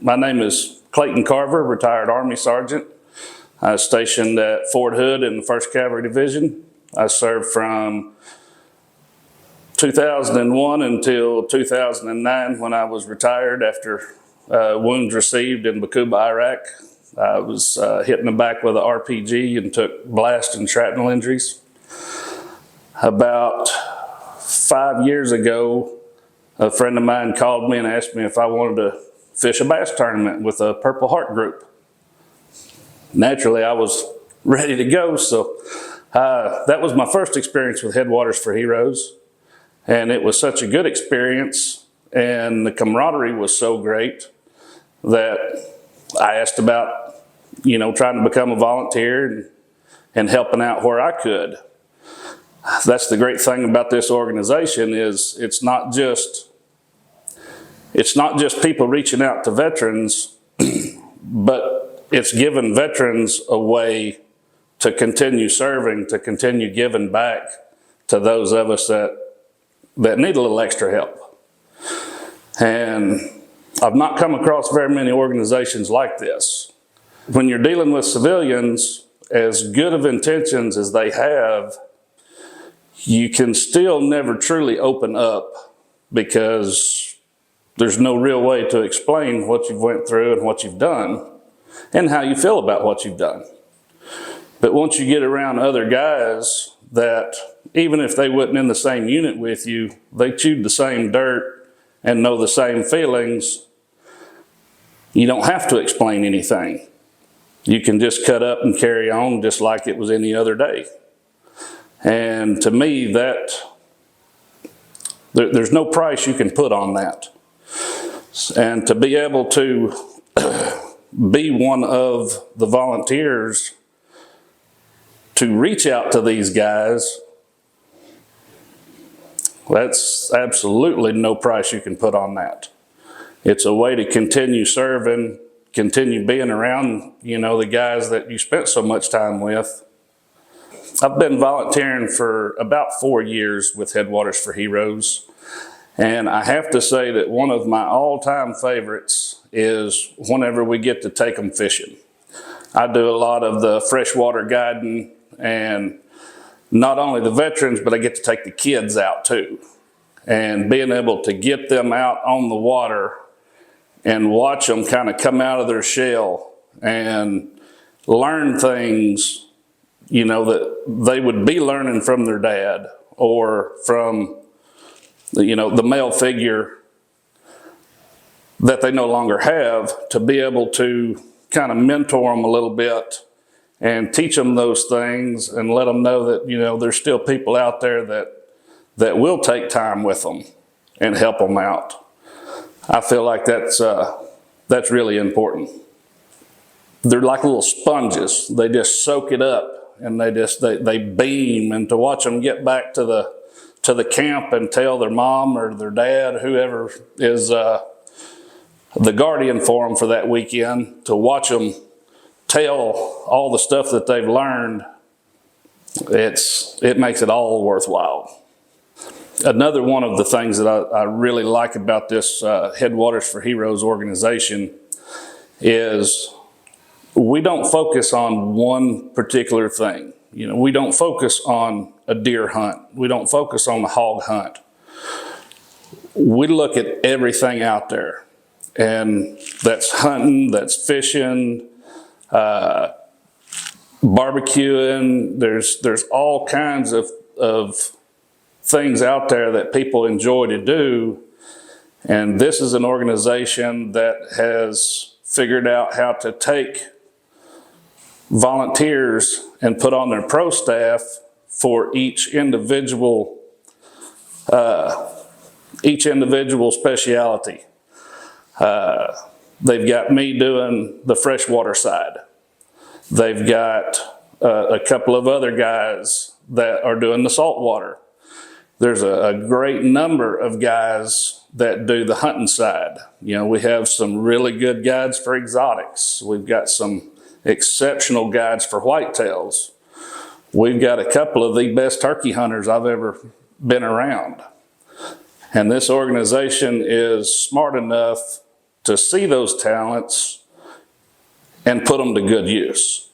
My name is Clayton Carver, retired Army Sergeant. I was stationed at Fort Hood in the 1st Calvary Division. I served from 2001 until 2009 when I was retired after wounds received in Bakuba, Iraq. I was hit in the back with an RPG and took blast and shrapnel injuries. About 5 years ago, a friend of mine called me and asked me if I wanted to fish a bass tournament with a Purple Heart group. Naturally, I was ready to go, so that was my first experience with Headwaters for Heroes, and it was such a good experience, and the camaraderie was so great that I asked about, trying to become a volunteer and helping out where I could. That's the great thing about this organization is it's not just people reaching out to veterans, but it's giving veterans a way to continue serving, to continue giving back to those of us that need a little extra help. And I've not come across very many organizations like this. When you're dealing with civilians, as good of intentions as they have, you can still never truly open up because there's no real way to explain what you've went through and what you've done and how you feel about what you've done. But once you get around other guys that, even if they wasn't in the same unit with you, they chewed the same dirt and know the same feelings, you don't have to explain anything. You can just cut up and carry on just like it was any other day. And to me, there's no price you can put on that. And to be able to be one of the volunteers to reach out to these guys, that's absolutely no price you can put on that. It's a way to continue serving, continue being around, the guys that you spent so much time with. I've been volunteering for about 4 years with Headwaters for Heroes. And I have to say that one of my all-time favorites is whenever we get to take them fishing. I do a lot of the freshwater guiding, and not only the veterans, but I get to take the kids out too. And being able to get them out on the water and watch them kind of come out of their shell and learn things, that they would be learning from their dad or from the male figure that they no longer have, to be able to kind of mentor them a little bit and teach them those things and let them know that, there's still people out there that will take time with them and help them out. I feel like that's really important. They're like little sponges. They just soak it up and they beam, and to watch them get back to the camp and tell their mom or their dad, whoever is the guardian for them for that weekend, to watch them tell all the stuff that they've learned, it makes it all worthwhile. Another one of the things that I really like about this Headwaters for Heroes organization is we don't focus on one particular thing. We don't focus on a deer hunt. We don't focus on the hog hunt. We look at everything out there, and that's hunting, that's fishing, barbecuing. There's all kinds of things out there that people enjoy to do, and this is an organization that has figured out how to take volunteers and put on their pro staff for each individual speciality. They've got me doing the freshwater side. They've got a couple of other guys that are doing the saltwater. There's a great number of guys that do the hunting side. We have some really good guides for exotics. We've got some exceptional guides for whitetails. We've got a couple of the best turkey hunters I've ever been around. And this organization is smart enough to see those talents and put them to good use.